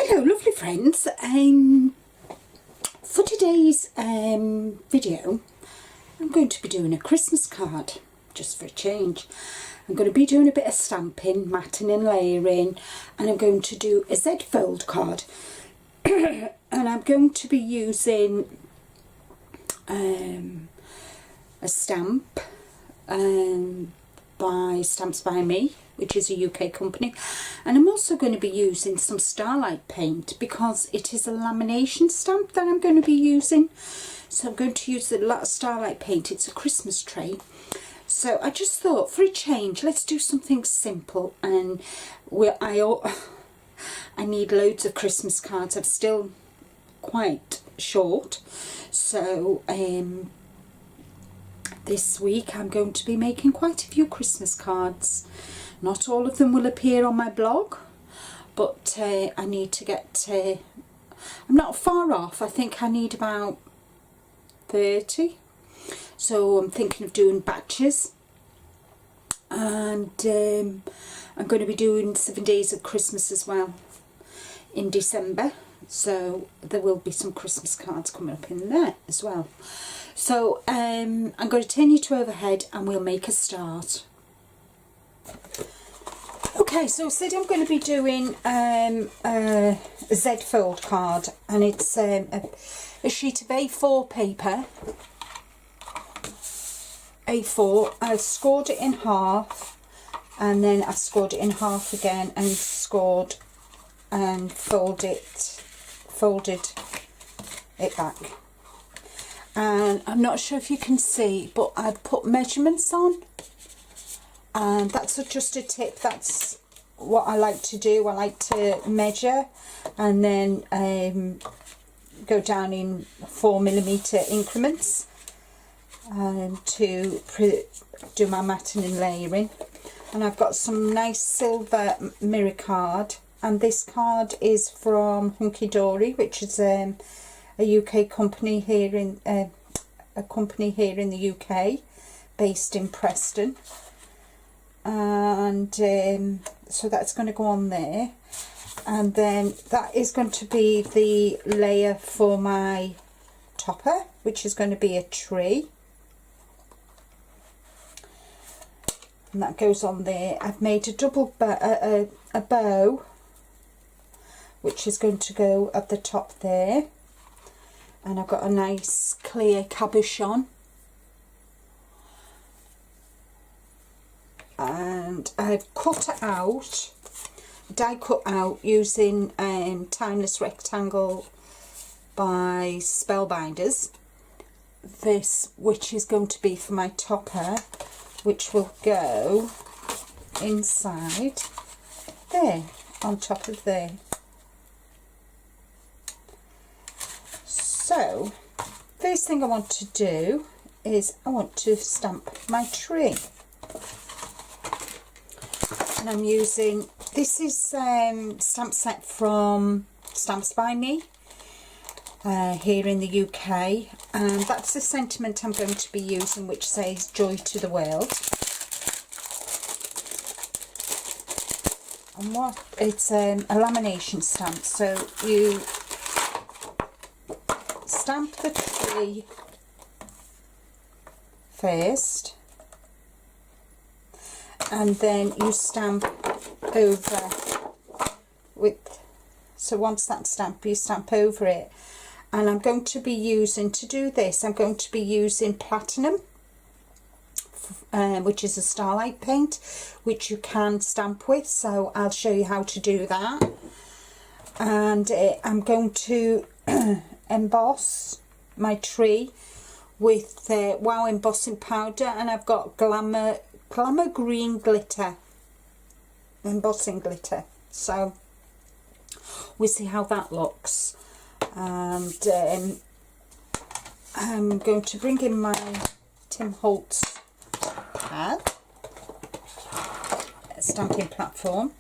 Hello lovely friends, for today's video I'm going to be doing a Christmas card, just for a change. I'm going to be doing a bit of stamping, matting and layering, and I'm going to do a Z fold card. And I'm going to be using a stamp by Stamps by Me, which is a UK company, and I'm also going to be using some Starlight paint because it is a lamination stamp that I'm going to be using. So I'm going to use a lot of Starlight paint. It's a Christmas tray, so I just thought for a change let's do something simple. And I need loads of Christmas cards. I'm still quite short, so this week I'm going to be making quite a few Christmas cards. Not all of them will appear on my blog, but I need to get, I'm not far off. I think I need about 30, so I'm thinking of doing batches. And I'm going to be doing 7 days of Christmas as well in December, so there will be some Christmas cards coming up in there as well. So I'm going to turn you to overhead and we'll make a start. Okay, so I said I'm going to be doing a Z fold card, and it's a sheet of A4 paper. A4, I've scored it in half, and then I've scored it in half again and scored and folded it back. And I'm not sure if you can see, but I've put measurements on, and that's just a tip. That's what I like to do. I like to measure and then go down in 4mm increments to do my matting and layering. And I've got some nice silver mirror card, and this card is from Hunky Dory, which is a UK company here in the UK, based in Preston. And so that's going to go on there, and then that is going to be the layer for my topper, which is going to be a tree, and that goes on there. I've made a double a bow, which is going to go at the top there, and I've got a nice clear cabochon, and I've cut out, die cut out using Timeless Rectangle by Spellbinders, this, which is going to be for my topper, which will go inside there, on top of there. So first thing I want to do is I want to stamp my tree, and I'm using, this is stamp set from Stamps by Me here in the UK, and that's the sentiment I'm going to be using, which says joy to the world. And what, it's a lamination stamp, so you stamp the tree first, and then you stamp over with, so once that's stamped, you stamp over it. And I'm going to be using, to do this, I'm going to be using Platinum, which is a Starlight paint, which you can stamp with, so I'll show you how to do that. And I'm going to emboss my tree with Wow embossing powder, and I've got Glamour green glitter, embossing glitter, so we'll see how that looks. And I'm going to bring in my Tim Holtz pad, stamping platform,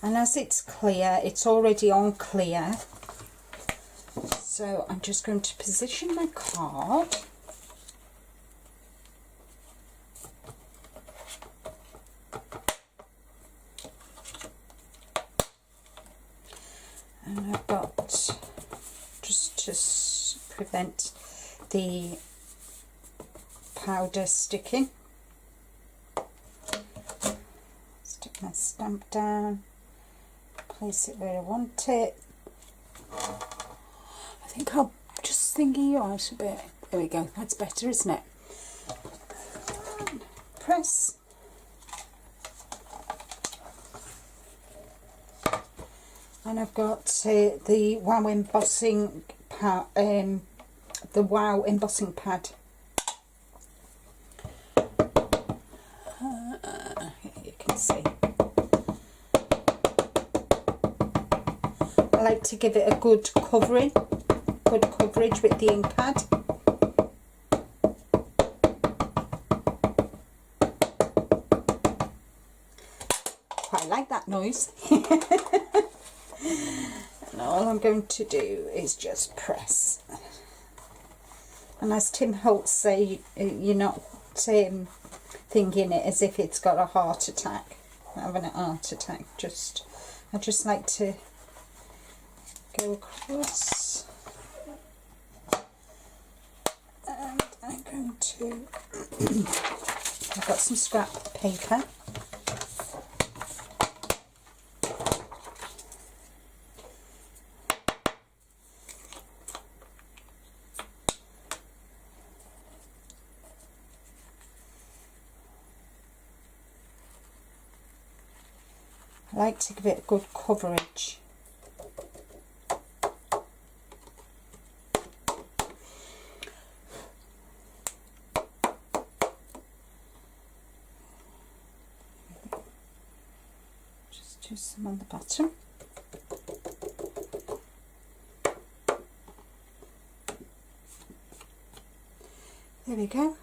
and as it's clear, it's already on clear, so I'm just going to position my card prevent the powder sticking. Stick my stamp down, place it where I want it. I think I'll just thingy you out a bit. There we go, that's better, isn't it? Press. And I've got the Wow embossing pad, the Wow embossing pad. Here you can see. I like to give it a good coverage with the ink pad. Quite like that noise. And all I'm going to do is just press. And as Tim Holtz say, you're not thinking it as if it's got a heart attack. Having a heart attack. I just like to go across. And I'm going to. I've got some scrap paper. I like to give it good coverage. Just do some on the bottom. There we go.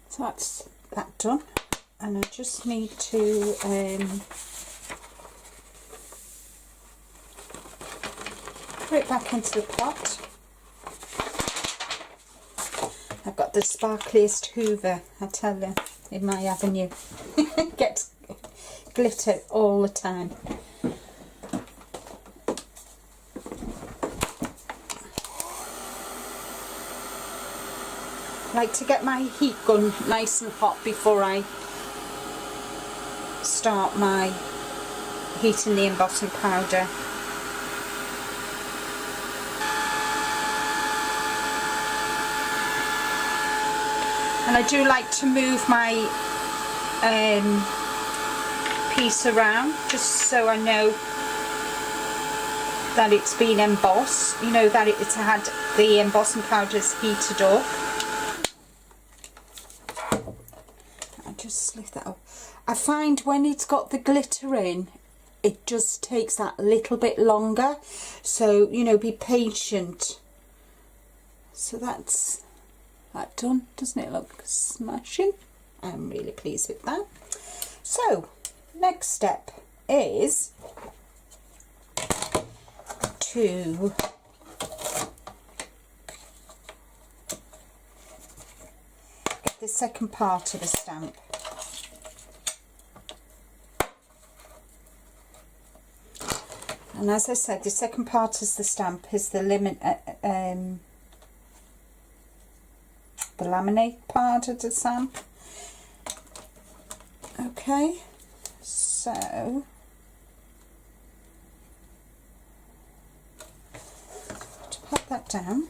So that's that done. And I just need to put it back into the pot. I've got the sparkliest Hoover, I tell you, in my avenue. Gets glitter all the time. I like to get my heat gun nice and hot before I start my heating the embossing powder. And I do like to move my piece around just so I know that it's been embossed, you know, that it's had the embossing powder's heated up. I just lift that up. I find when it's got the glitter in, it just takes that little bit longer. So, you know, be patient. So that's that done. Doesn't it look smashing? I'm really pleased with that. So, next step is to get the second part of the stamp. And as I said, the second part is the stamp, is the laminate part of the stamp. Okay, so to pop that down.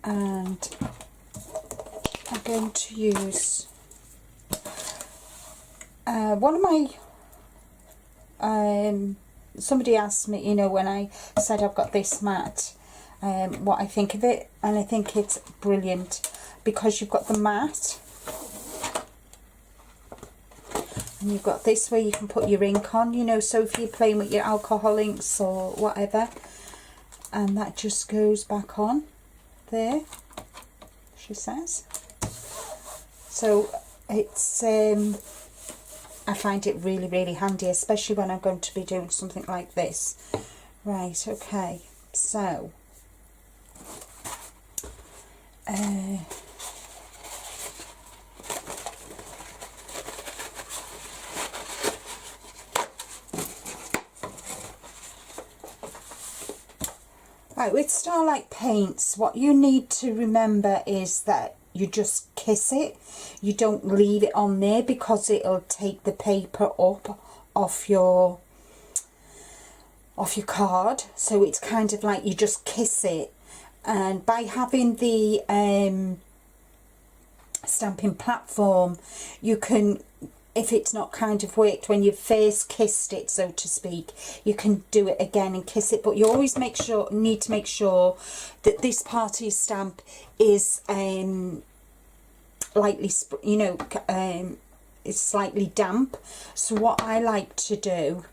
And I'm going to use one of my somebody asked me, you know, when I said I've got this mat, what I think of it, and I think it's brilliant because you've got the mat and you've got this where you can put your ink on, you know, so if you're playing with your alcohol inks or whatever, and that just goes back on there, she says. So it's I find it really, really handy, especially when I'm going to be doing something like this. Right, okay, so Right, with Starlight Paints, what you need to remember is that you just kiss it. You don't leave it on there because it'll take the paper up off your card. So it's kind of like you just kiss it. And by having the stamping platform, you can, if it's not kind of worked when you've first kissed it, so to speak, you can do it again and kiss it. But you always need to make sure that this part of your stamp is lightly, is slightly damp. So what I like to do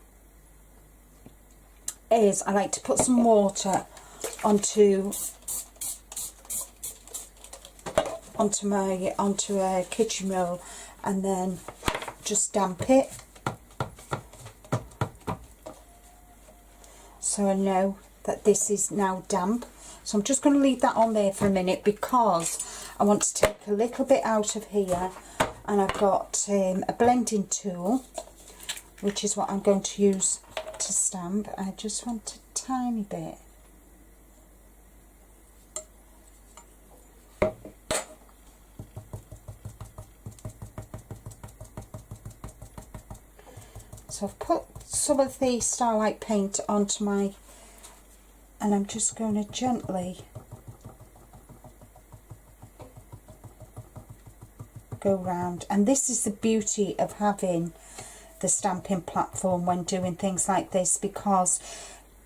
is I like to put some water onto a kitchen roll and then just damp it, so I know that this is now damp. So I'm just going to leave that on there for a minute because I want to take a little bit out of here, and I've got a blending tool, which is what I'm going to use to stamp. I just want a tiny bit. So I've put some of the Starlight paint onto my, and I'm just going to gently go round. And this is the beauty of having the stamping platform when doing things like this, because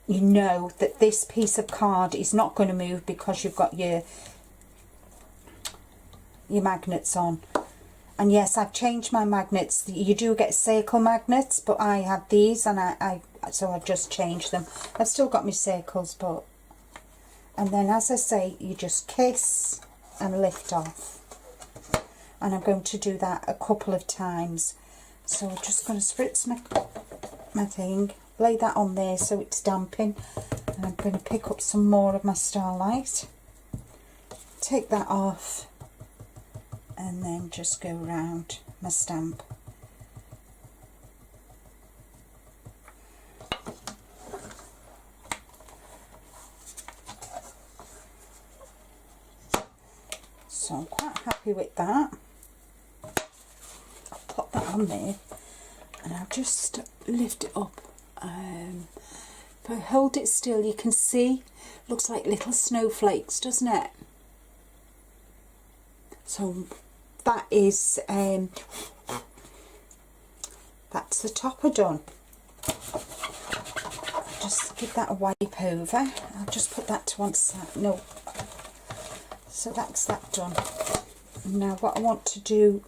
you know that this piece of card is not going to move because you've got your magnets on. And yes, I've changed my magnets. You do get circle magnets, but I have these, and so I just changed them. I've still got my circles, but, and then as I say, you just kiss and lift off. And I'm going to do that a couple of times. So I'm just going to spritz my thing, lay that on there so it's damping, and I'm going to pick up some more of my Starlight, take that off, and then just go round my stamp. So I'm quite happy with that. I'll pop that on there, and I'll just lift it up. If I hold it still, you can see, looks like little snowflakes, doesn't it? So that is that's the topper done. Just give that a wipe over. I'll just put that to one side. No, so that's that done. Now what I want to do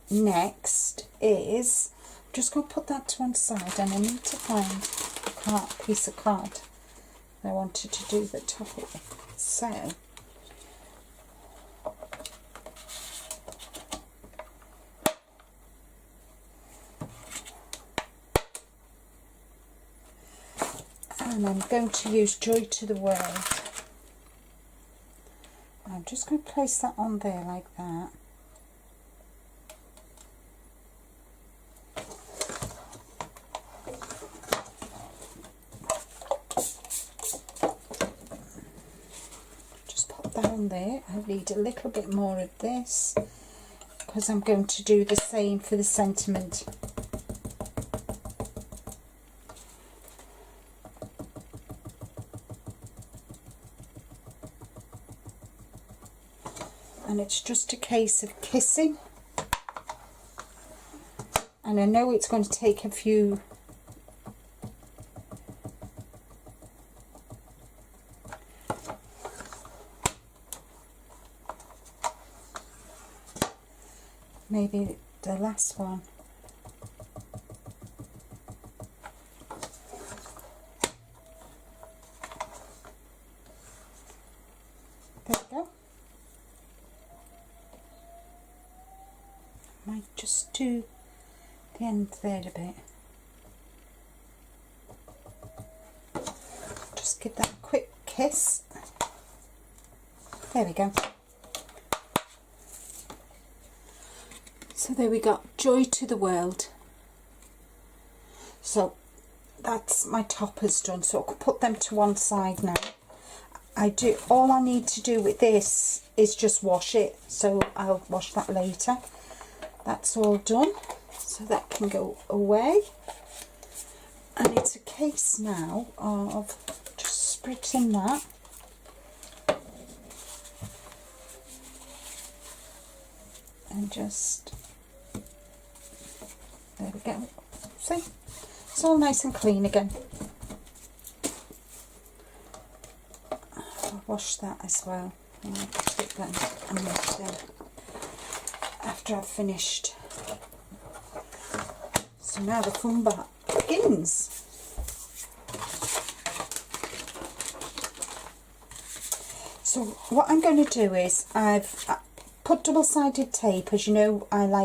next is I'm just going to put that to one side, and I need to find a piece of card I wanted to do the top with. So and I'm going to use Joy to the World. I'm just going to place that on there like that. Just pop that on there. I need a little bit more of this because I'm going to do the same for the sentiment. And it's just a case of kissing, and I know it's going to take a few maybe the last one. There we go. Might just do the end there a bit. Just give that a quick kiss. There we go. So there we got Joy to the World. So that's my toppers done, so I can put them to one side now. all I need to do with this is just wash it, so I'll wash that later. That's all done, so that can go away. And it's a case now of just spritzing that. And just, there we go. See, it's all nice and clean again. I'll wash that as well. And I'll put that in after I've finished. So now the fun part begins. So what I'm going to do is I've put double-sided tape. As you know, I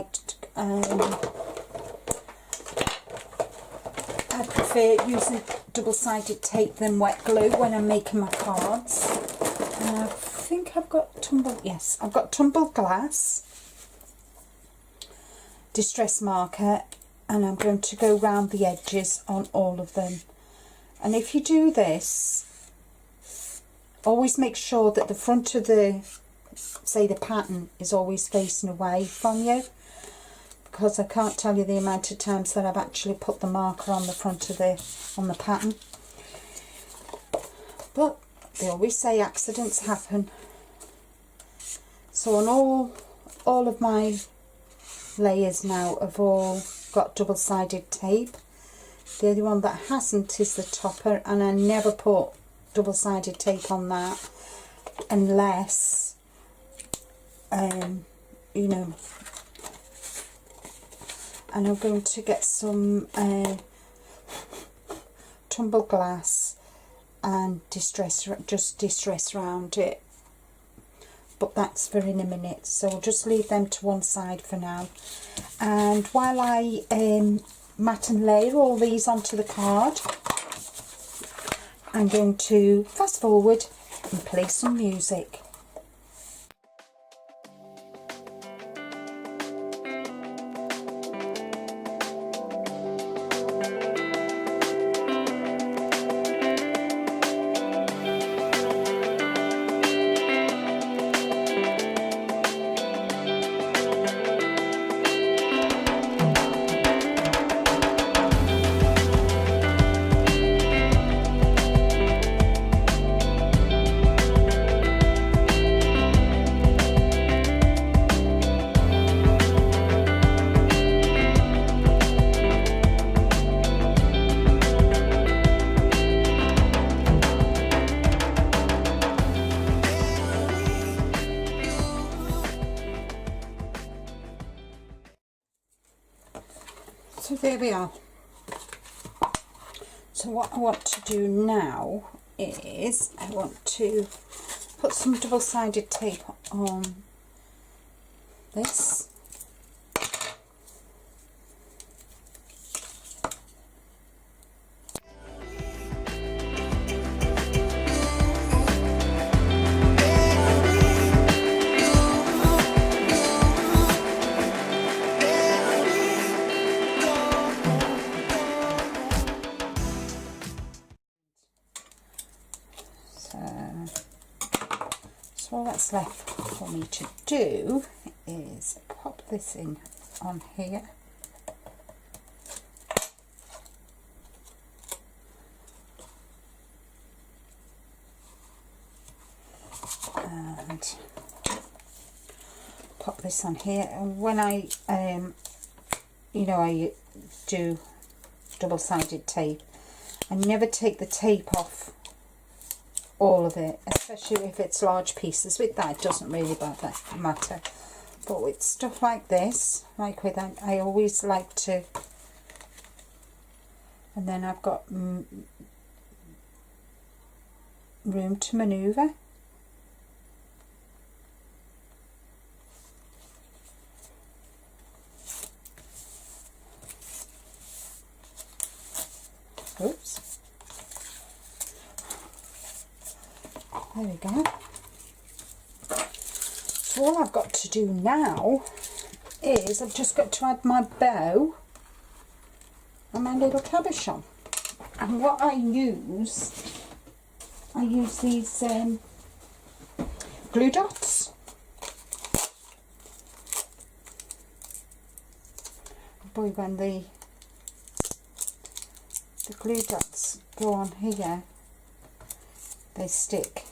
prefer using double-sided tape than wet glue when I'm making my cards. And I think I've got I've got tumbled glass, distress marker, and I'm going to go round the edges on all of them. And if you do this, always make sure that the front of the pattern is always facing away from you, because I can't tell you the amount of times that I've actually put the marker on the front of the pattern. But they always say accidents happen. So on all of my layers now have all got double-sided tape. The only one that hasn't is the topper, and I never put double-sided tape on that unless you know. And I'm going to get some tumbled glass and distress around it, but that's for in a minute, so I'll just leave them to one side for now. And while I mat and layer all these onto the card, I'm going to fast forward and play some music. So there we are. So what I want to do now is I want to put some double-sided tape on this. So all that's left for me to do is pop this in on here, and pop this on here. And when I you know, I do double-sided tape, I never take the tape off all of it, especially if it's large pieces. With that, it doesn't really matter, but with stuff like this, like with that, I always like to. And then I've got room to maneuver. Oops. There we go. So all I've got to do now is I've just got to add my bow and my little cabochon. And what I use I use these glue dots. Boy, when the glue dots go on here, they stick.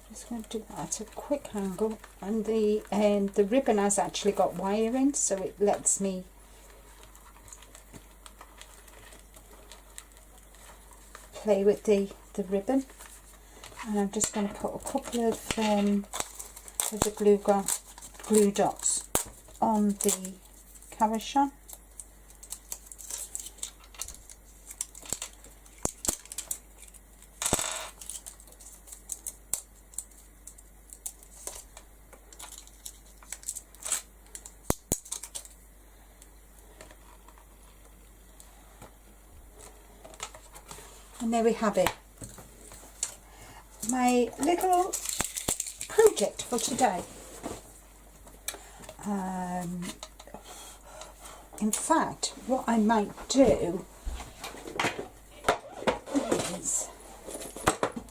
Just going to do that at a quick angle, and the ribbon has actually got wiring, so it lets me play with the ribbon. And I'm just going to put a couple of the glue dots on the cabochon. And there we have it. My little project for today. In fact, what I might do is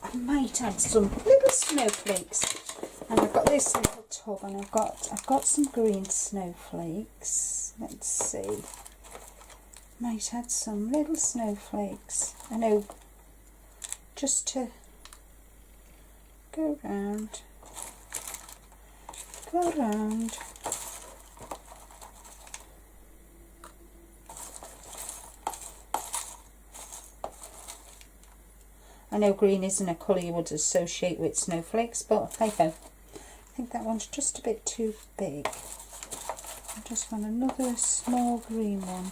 I might add some little snowflakes. And I've got this little tub, and I've got some green snowflakes. Let's see. Might add some little snowflakes. I know, just to go round. I know green isn't a colour you would associate with snowflakes, but hey ho. I think that one's just a bit too big. I just want another small green one.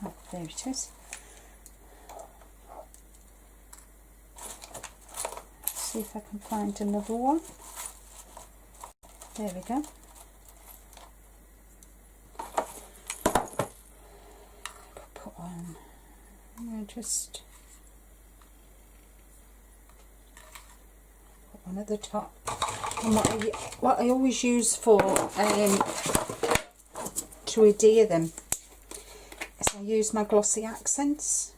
Oh, there it is. See if I can find another one. There we go. Put one. I'm going to just put one at the top. And what I always use for to adhere them is I use my glossy accents.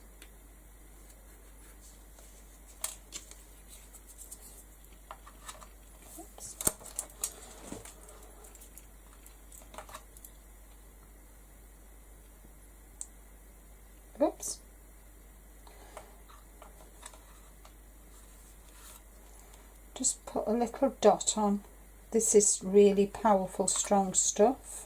Oops. Just put a little dot on. This is really powerful, strong stuff.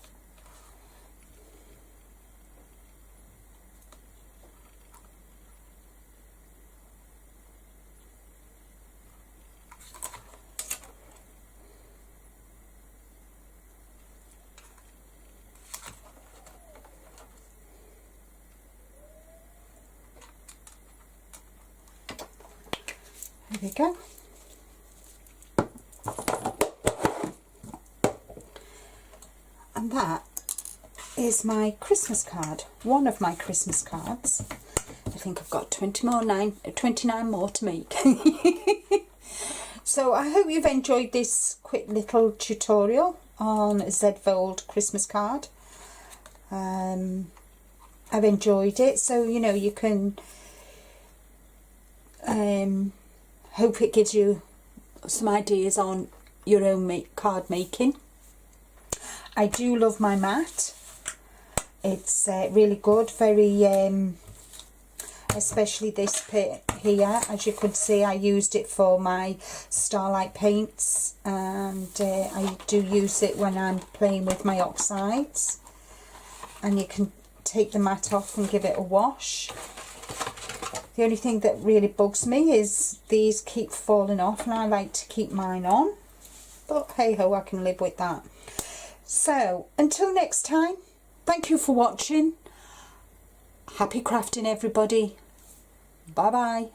There we go. And that is my Christmas card, one of my Christmas cards. I think I've got 29 more to make. So I hope you've enjoyed this quick little tutorial on a ZVold Christmas card. I've enjoyed it, so you know, you can hope it gives you some ideas on your own card making. I do love my mat. It's really good, very especially this bit here. As you could see, I used it for my Starlight paints, and I do use it when I'm playing with my oxides. And you can take the mat off and give it a wash. The only thing that really bugs me is these keep falling off, and I like to keep mine on, but hey ho, I can live with that. So until next time, thank you for watching. Happy crafting, everybody. Bye bye.